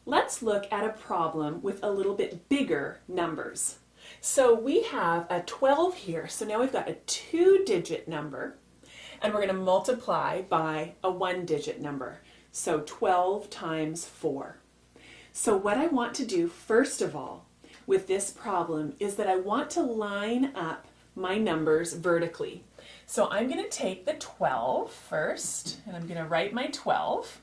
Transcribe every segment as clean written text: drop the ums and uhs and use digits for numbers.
Let's look at a problem with a little bit bigger numbers. So we have a 12 here, so now we've got a 2-digit number, and we're going to multiply by a 1-digit number. So 12 times 4. So what I want to do first of all with this problem is that I want to line up my numbers vertically. So I'm going to take the 12 first, and I'm going to write my 12.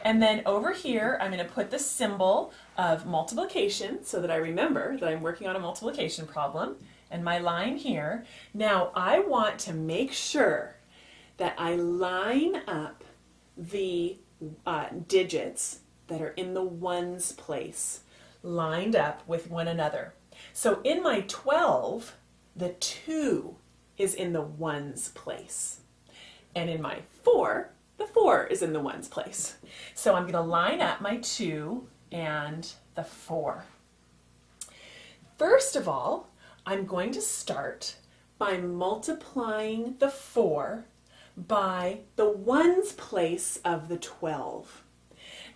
And then over here, I'm going to put the symbol of multiplication so that I remember that I'm working on a multiplication problem, and my line here. Now I want to make sure that I line up the digits that are in the ones place, lined up with one another. So in my 12, the 2 is in the ones place. And in my 4, the 4 is in the ones place. So I'm going to line up my 2 and the 4. First of all, I'm going to start by multiplying the 4 by the ones place of the 12.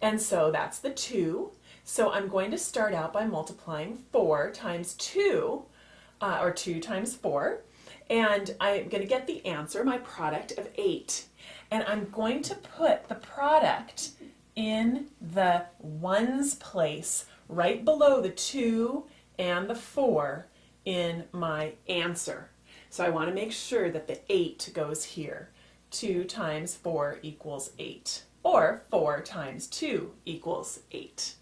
And so that's the 2. So I'm going to start out by multiplying 4 times 2, or 2 times 4. And I'm going to get the answer, my product of 8. And I'm going to put the product in the ones place right below the 2 and the 4 in my answer. So I want to make sure that the 8 goes here. 2 times 4 equals 8. Or 4 times 2 equals 8.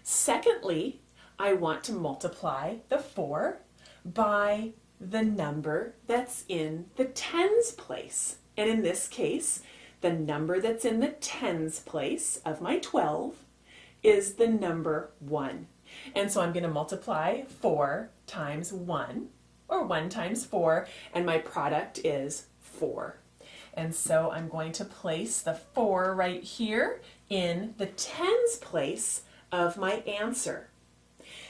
Secondly, I want to multiply the 4 by the number that's in the tens place. And in this case, the number that's in the tens place of my 12 is the number 1. And so I'm going to multiply 4 times 1, or 1 times 4, and my product is 4. And so I'm going to place the 4 right here in the tens place of my answer.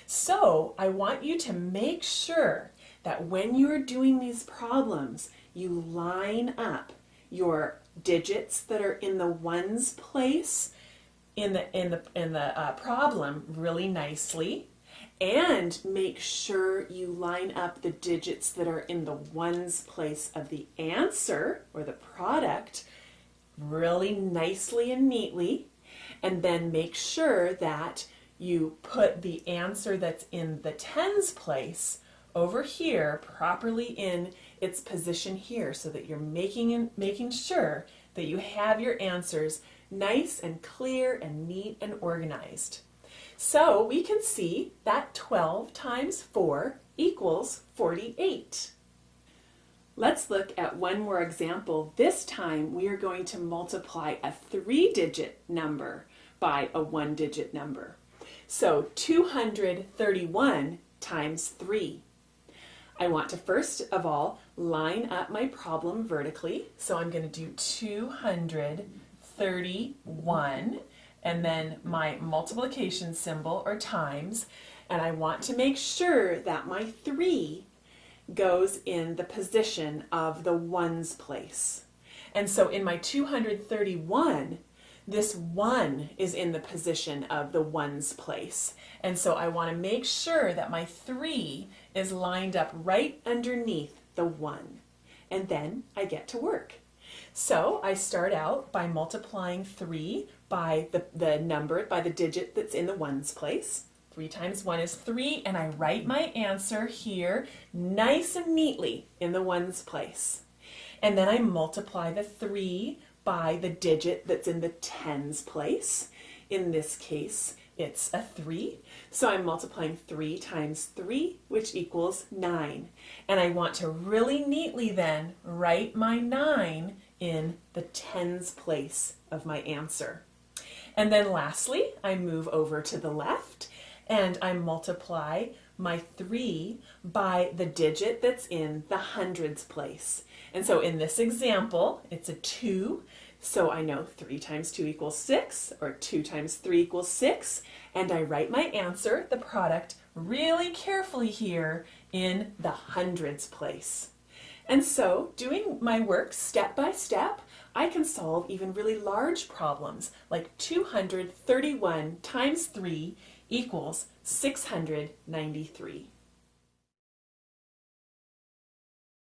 So I want you to make sure that when you're doing these problems, you line up your digits that are in the ones place in the problem really nicely, and make sure you line up the digits that are in the ones place of the answer or the product really nicely and neatly, and then make sure that you put the answer that's in the tens place over here properly in its position here, so that you're making sure that you have your answers nice and clear and neat and organized. So we can see that 12 times 4 equals 48. Let's look at one more example. This time we are going to multiply a 3-digit number by a 1-digit number. So 231 times 3. I want to first of all line up my problem vertically. So I'm going to do 231 and then my multiplication symbol or times, and I want to make sure that my 3 goes in the position of the ones place. And so in my 231, this 1 is in the position of the ones place. And so I want to make sure that my 3 is lined up right underneath the 1. And then I get to work. So I start out by multiplying 3 by the number, by the digit that's in the ones place. 3 times 1 is 3, and I write my answer here nice and neatly in the ones place. And then I multiply the 3 by the digit that's in the tens place. In this case, it's a 3. So I'm multiplying 3 times 3, which equals 9. And I want to really neatly then write my 9 in the tens place of my answer. And then lastly, I move over to the left and I multiply my 3 by the digit that's in the hundreds place. And so in this example, it's a 2. So I know 3 times 2 equals 6, or 2 times 3 equals 6, and I write my answer, the product, really carefully here in the hundreds place. And so, doing my work step by step, I can solve even really large problems like 231 times 3 equals 693.